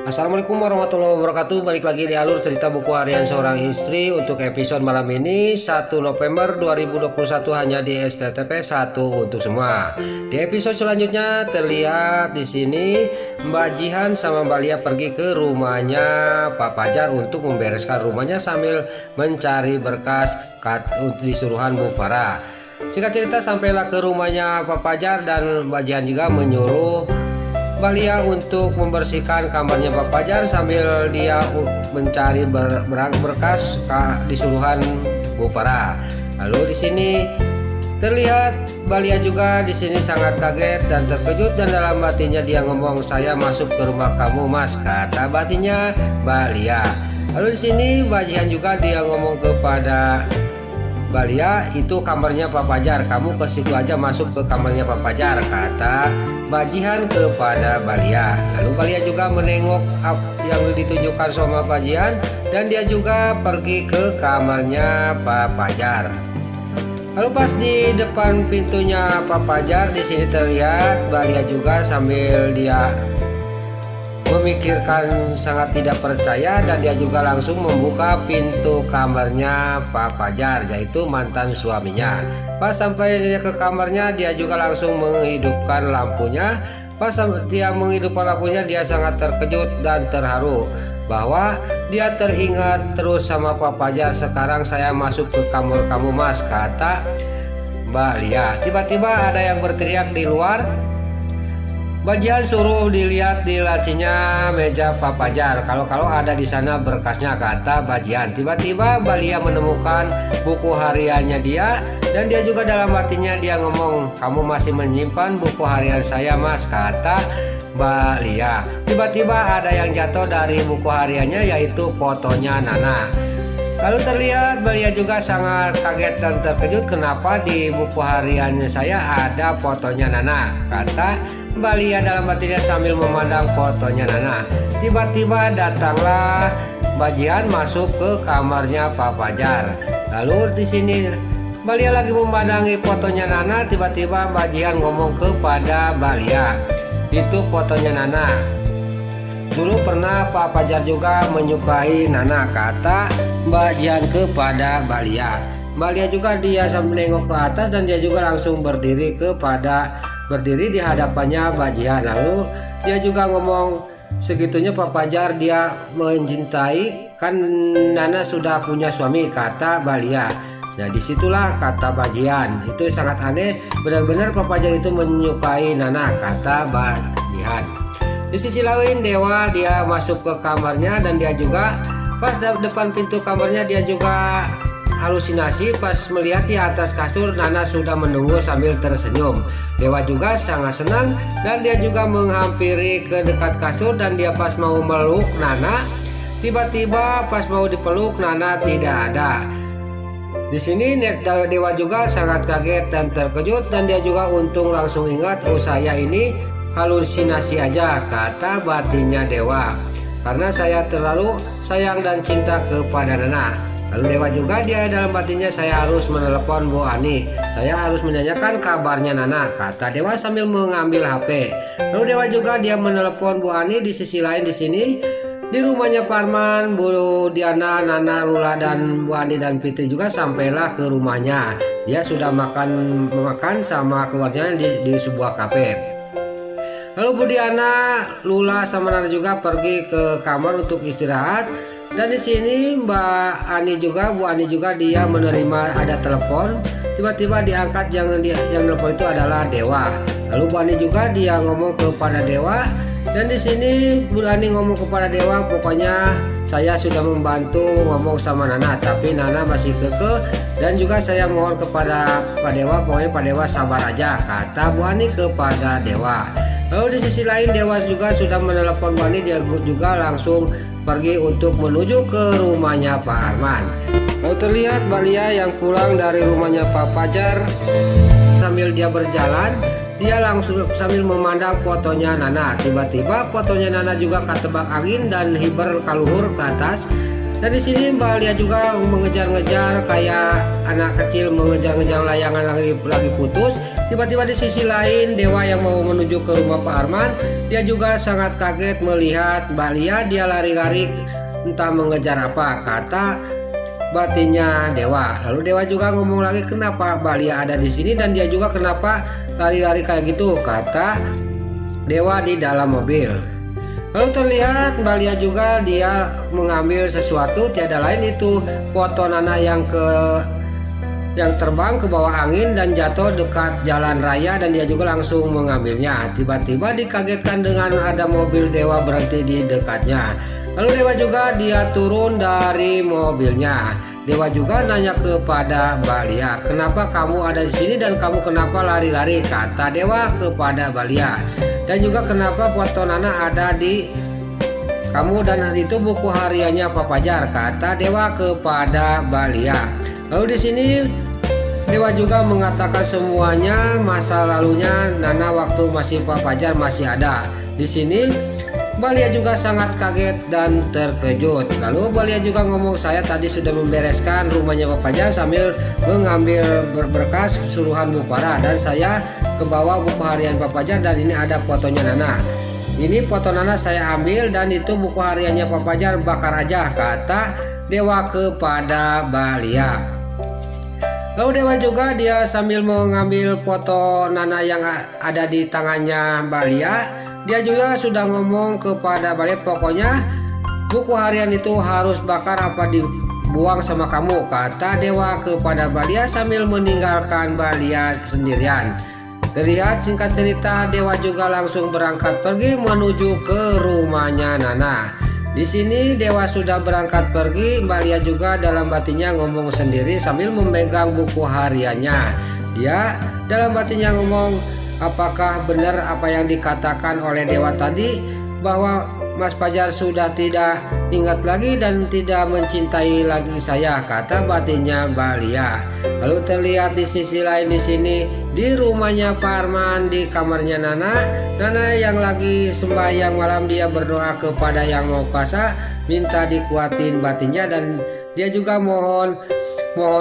Assalamualaikum warahmatullahi wabarakatuh. Balik lagi di alur cerita buku harian seorang istri. Untuk episode malam ini 1 November 2021 hanya di STTP 1 untuk semua. Di episode selanjutnya terlihat di sini Mbak Jihan sama Mbak Lia pergi ke rumahnya Pak Fajar untuk membereskan rumahnya sambil mencari berkas disuruhan Bu Farah. Singkat cerita sampailah ke rumahnya Pak Fajar dan Mbak Jihan juga menyuruh Mbak Lia untuk membersihkan kamarnya Pak Fajar sambil dia mencari berkas disuruhan Bu Farah. Lalu di sini terlihat Mbak Lia juga di sini sangat kaget dan terkejut, dan dalam batinnya dia ngomong, "Saya masuk ke rumah kamu, Mas," kata batinnya Mbak Lia. Lalu di sini Mbak Jihan juga dia ngomong kepada Mbak Lia, "Itu kamarnya Pak Fajar, kamu ke situ aja, masuk ke kamarnya Pak Fajar," kata Mbak Jihan kepada Mbak Lia. Lalu Mbak Lia juga menengok yang ditunjukkan sama Mbak Jihan dan dia juga pergi ke kamarnya Pak Fajar. Lalu pas di depan pintunya Pak Fajar di sini terlihat Mbak Lia juga sambil dia memikirkan sangat tidak percaya, dan dia juga langsung membuka pintu kamarnya Pak Fajar, yaitu mantan suaminya. Pas sampai dia ke kamarnya, dia juga langsung menghidupkan lampunya. Pas dia menghidupkan lampunya, dia sangat terkejut dan terharu bahwa dia teringat terus sama Pak Fajar. "Sekarang saya masuk ke kamar kamu, Mas," kata Mbak Lia. Tiba-tiba ada yang berteriak di luar. Mbak Jihan suruh dilihat di lacinya meja Pak Fajar. Kalau ada di sana berkasnya, kata Mbak Jihan. Tiba-tiba Mbak Lia menemukan buku hariannya dia, dan dia juga dalam hatinya dia ngomong, "Kamu masih menyimpan buku harian saya, Mas," kata Mbak Lia. Tiba-tiba ada yang jatuh dari buku hariannya, yaitu fotonya Nana. Lalu terlihat Mbak Lia juga sangat kaget dan terkejut, "Kenapa di buku hariannya saya ada fotonya Nana?" kata Mbak Lia dalam hatinya sambil memandang fotonya Nana. Tiba-tiba datanglah Mbak Jihan masuk ke kamarnya Pak Fajar. Lalu di sini Mbak Lia lagi memandangi fotonya Nana. Tiba-tiba Mbak Jihan ngomong kepada Mbak Lia, "Itu fotonya Nana. Dulu pernah Pak Fajar juga menyukai Nana," kata Mbak Jihan kepada Mbak Lia. Mbak Lia juga dia sambil nengok ke atas, dan dia juga langsung berdiri di hadapannya Mbak Jihan. Lalu dia juga ngomong, "Segitunya Pak Fajar dia mencintai, kan Nana sudah punya suami," kata Mbak Lia. Nah disitulah kata Mbak Jihan, "Itu sangat aneh, benar-benar Pak Fajar itu menyukai Nana," kata Mbak Jihan. Di sisi lain Dewa dia masuk ke kamarnya, dan dia juga pas depan pintu kamarnya dia juga halusinasi pas melihat di atas kasur Nana sudah menunggu sambil tersenyum. Dewa juga sangat senang, dan dia juga menghampiri ke dekat kasur, dan dia pas mau meluk Nana, tiba-tiba pas mau dipeluk Nana tidak ada. Di sini Dewa juga sangat kaget dan terkejut, dan dia juga untung langsung ingat, "Oh, saya ini halusinasi aja," kata batinnya Dewa, "karena saya terlalu sayang dan cinta kepada Nana." Lalu Dewa juga dia dalam batinnya, "Saya harus menelepon Bu Ani, saya harus menanyakan kabarnya Nana," kata Dewa sambil mengambil HP. Lalu Dewa juga dia menelepon Bu Ani. Di sisi lain di sini di rumahnya Parman, Bu Diana, Nana, Lula, dan Bu Ani dan Fitri juga sampailah ke rumahnya. Dia sudah makan sama keluarganya di sebuah kafe. Lalu Bu Diana, Lula, sama Nana juga pergi ke kamar untuk istirahat. Dan di sini Bu Ani juga dia menerima ada telepon. Tiba-tiba diangkat, yang telepon itu adalah Dewa. Lalu Bu Ani juga dia ngomong kepada Dewa, dan di sini Bu Ani ngomong kepada Dewa, "Pokoknya saya sudah membantu ngomong sama Nana, tapi Nana masih kekeh, dan juga saya mohon kepada Pak Dewa, pokoknya Pak Dewa sabar aja," kata Bu Ani kepada Dewa. Lalu di sisi lain Dewa juga sudah menelepon Bu Ani, dia juga langsung pergi untuk menuju ke rumahnya Pak Arman. Lalu terlihat Mbak Lia yang pulang dari rumahnya Pak Fajar. Sambil dia berjalan, dia langsung sambil memandang fotonya Nana. Tiba-tiba fotonya Nana juga ketebak angin dan hiber kaluhur ke atas. Dan di sini Mbak Lia juga mengejar-ngejar kayak anak kecil mengejar-ngejar layangan lagi putus. Tiba-tiba di sisi lain Dewa yang mau menuju ke rumah Pak Arman, dia juga sangat kaget melihat Mbak Lia. Dia lari-lari entah mengejar apa, kata batinnya Dewa. Lalu Dewa juga ngomong lagi, kenapa Mbak Lia ada di sini dan dia juga kenapa lari-lari kayak gitu, kata Dewa di dalam mobil. Lalu terlihat Mbak Lia juga dia mengambil sesuatu, tiada lain itu foto Nana yang terbang ke bawah angin dan jatuh dekat jalan raya, dan dia juga langsung mengambilnya. Tiba-tiba dikagetkan dengan ada mobil Dewa berhenti di dekatnya. Lalu Dewa juga dia turun dari mobilnya. Dewa juga nanya kepada Mbak Lia, kenapa kamu ada di sini dan kamu kenapa lari-lari, kata Dewa kepada Mbak Lia. Dan juga kenapa foto Nana ada di kamu dan itu buku hariannya Pak Fajar, kata Dewa kepada Mbak Lia. Lalu di sini Dewa juga mengatakan semuanya masa lalunya Nana waktu masih Pak Fajar masih ada. Di sini Mbak Lia juga sangat kaget dan terkejut. Lalu Mbak Lia juga ngomong, saya tadi sudah membereskan rumahnya Pak Fajar sambil mengambil berkas suruhan Bu Farah, dan saya kebawa buku harian Pak Fajar dan ini ada fotonya Nana. Ini foto Nana saya ambil dan itu buku hariannya Pak Fajar, bakar aja, kata Dewa kepada Mbak Lia. Lalu Dewa juga dia sambil mengambil foto Nana yang ada di tangannya Mbak Lia, dia juga sudah ngomong kepada Mbak Lia, pokoknya buku harian itu harus bakar apa dibuang sama kamu, kata Dewa kepada Mbak Lia sambil meninggalkan Mbak Lia sendirian. Terlihat singkat cerita Dewa juga langsung berangkat pergi menuju ke rumahnya Nana. Di sini Dewa sudah berangkat pergi, Mbak Lia juga dalam batinnya ngomong sendiri sambil memegang buku hariannya. Dia dalam batinnya ngomong, apakah benar apa yang dikatakan oleh Dewa tadi bahwa Mas Fajar sudah tidak ingat lagi dan tidak mencintai lagi saya, kata batinnya Mbak Lia. Lalu terlihat di sisi lain di sini di rumahnya Pak Arman, di kamarnya Nana yang lagi sembahyang malam, dia berdoa kepada Yang Maha Kuasa minta dikuatin batinnya dan dia juga mohon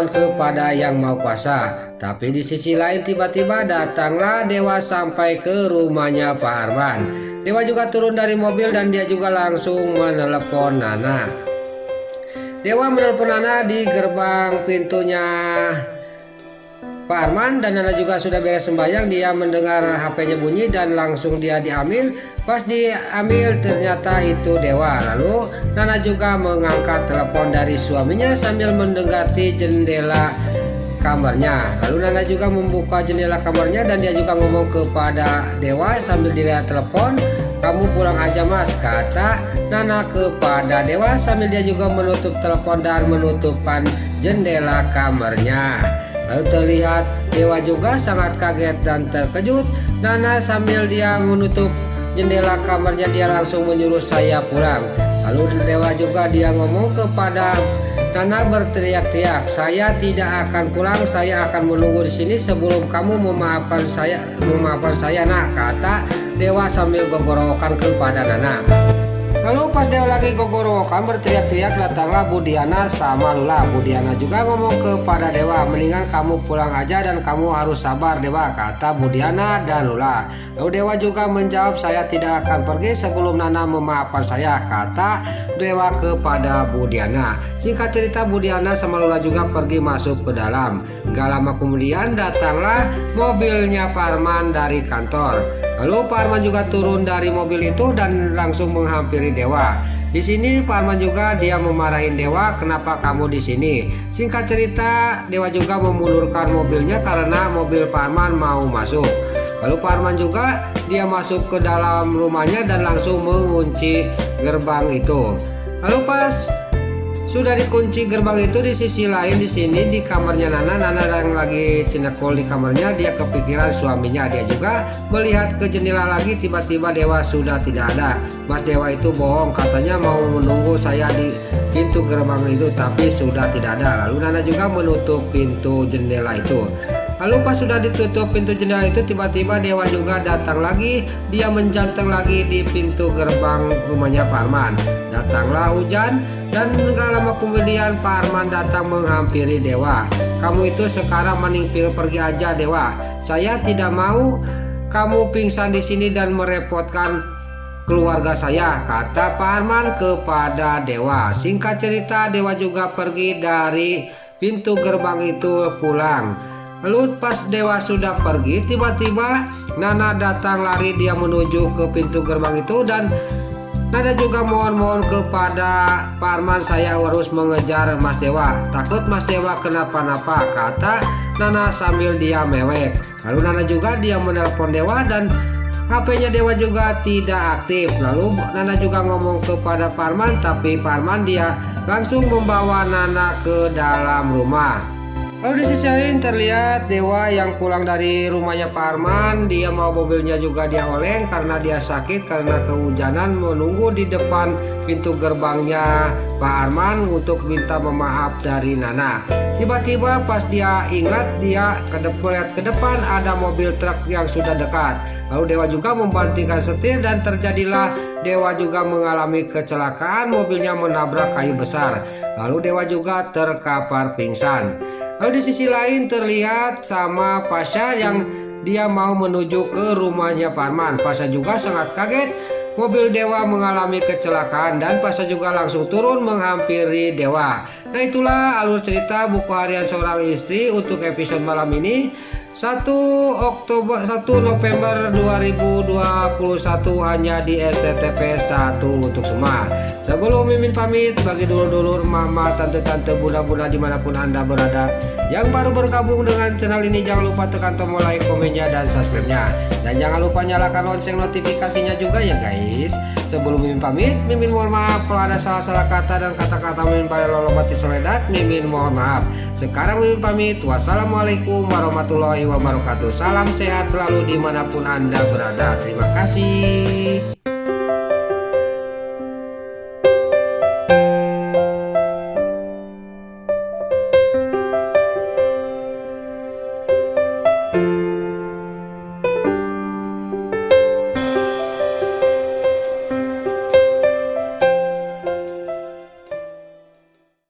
kepada Yang Maha Kuasa. Tapi di sisi lain tiba-tiba datanglah Dewa sampai ke rumahnya Pak Arman. Dewa juga turun dari mobil dan dia juga langsung menelepon Nana. Dewa menelepon Nana di gerbang pintunya Pak Arman dan Nana juga sudah beres sembahyang. Dia mendengar HP-nya bunyi dan langsung dia diambil. Pas diambil ternyata itu Dewa. Lalu Nana juga mengangkat telepon dari suaminya sambil mendekati jendela kamarnya. Lalu Nana juga membuka jendela kamarnya dan dia juga ngomong kepada Dewa sambil dilihat telepon, kamu pulang aja Mas, kata Nana kepada Dewa sambil dia juga menutup telepon dan menutupkan jendela kamarnya. Lalu terlihat Dewa juga sangat kaget dan terkejut. Nana sambil dia menutup jendela kamarnya dia langsung menyuruh saya pulang. Lalu Dewa juga dia ngomong kepada Nana berteriak-teriak, saya tidak akan pulang, saya akan menunggu di sini sebelum kamu memaafkan saya nak, kata Dewa sambil gogorokan kepada Nana. Lalu pas Dewa lagi gogorokan berteriak-teriak datanglah Bu Diana sama Lula. Bu Diana juga ngomong kepada Dewa, mendingan kamu pulang aja dan kamu harus sabar Dewa, kata Bu Diana dan Lula. Lalu Dewa juga menjawab, saya tidak akan pergi sebelum Nana memaafkan saya, kata Dewa kepada Bu Diana. Singkat cerita Bu Diana sama Lula juga pergi masuk ke dalam. Gak lama kemudian datanglah mobilnya Pak Arman dari kantor. Lalu Pak Arman juga turun dari mobil itu dan langsung menghampiri Dewa. Di sini Pak Arman juga dia memarahin Dewa, kenapa kamu di sini? Singkat cerita Dewa juga memundurkan mobilnya karena mobil Pak Arman mau masuk. Lalu Pak Arman juga dia masuk ke dalam rumahnya dan langsung mengunci gerbang itu. Lalu pas sudah dikunci gerbang itu di sisi lain di sini di kamarnya Nana yang lagi cenekol di kamarnya, dia kepikiran suaminya. Dia juga melihat ke jendela lagi, tiba-tiba Dewa sudah tidak ada. Mas Dewa itu bohong, katanya mau menunggu saya di pintu gerbang itu tapi sudah tidak ada. Lalu Nana juga menutup pintu jendela itu. Lalu pas sudah ditutup pintu jendela itu tiba-tiba Dewa juga datang lagi. Dia menjanteng lagi di pintu gerbang rumahnya Pak Arman. Datanglah hujan Dan gak lama kemudian Pak Arman datang menghampiri Dewa. "Kamu itu sekarang mending pergi aja Dewa. Saya tidak mau kamu pingsan di sini dan merepotkan keluarga saya," kata Pak Arman kepada Dewa. Singkat cerita, Dewa juga pergi dari pintu gerbang itu pulang. Lalu pas Dewa sudah pergi, tiba-tiba Nana datang lari, dia menuju ke pintu gerbang itu dan Nana juga mohon-mohon kepada Pak Arman, "Saya harus mengejar Mas Dewa, takut Mas Dewa kenapa-napa," kata Nana sambil dia mewek. Lalu Nana juga dia menelpon Dewa dan HP-nya Dewa juga tidak aktif. Lalu Nana juga ngomong kepada Pak Arman, tapi Pak Arman dia langsung membawa Nana ke dalam rumah. Lalu di sisi lain terlihat Dewa yang pulang dari rumahnya Pak Arman. Dia mau mobilnya juga dia oleng karena dia sakit karena kehujanan, menunggu di depan pintu gerbangnya Pak Arman untuk minta maaf dari Nana. Tiba-tiba pas dia ingat, dia melihat ke depan ada mobil truk yang sudah dekat. Lalu Dewa juga membantingkan setir dan terjadilah Dewa juga mengalami kecelakaan, mobilnya menabrak kayu besar. Lalu Dewa juga terkapar pingsan. Lalu di sisi lain terlihat sama Pasha yang dia mau menuju ke rumahnya Pak Arman. Pasha juga sangat kaget mobil Dewa mengalami kecelakaan dan Pasha juga langsung turun menghampiri Dewa. Nah, itulah alur cerita buku harian seorang istri untuk episode malam ini, 1 November 2021, hanya di SCTV 1 untuk semua. Sebelum Mimin pamit, bagi dulur-dulur, mama, tante-tante, bunda-bunda dimanapun Anda berada yang baru bergabung dengan channel ini, jangan lupa tekan tombol like, komennya, dan subscribe-nya. Dan jangan lupa nyalakan lonceng notifikasinya juga ya guys. Sebelum Mimin pamit, Mimin mohon maaf kalau ada salah-salah kata dan kata-kata Mimin pada lolobati soledat, Mimin mohon maaf. Sekarang Mimin pamit, wassalamualaikum warahmatullahi wabarakatuh. Salam sehat selalu dimanapun Anda berada. Terima kasih.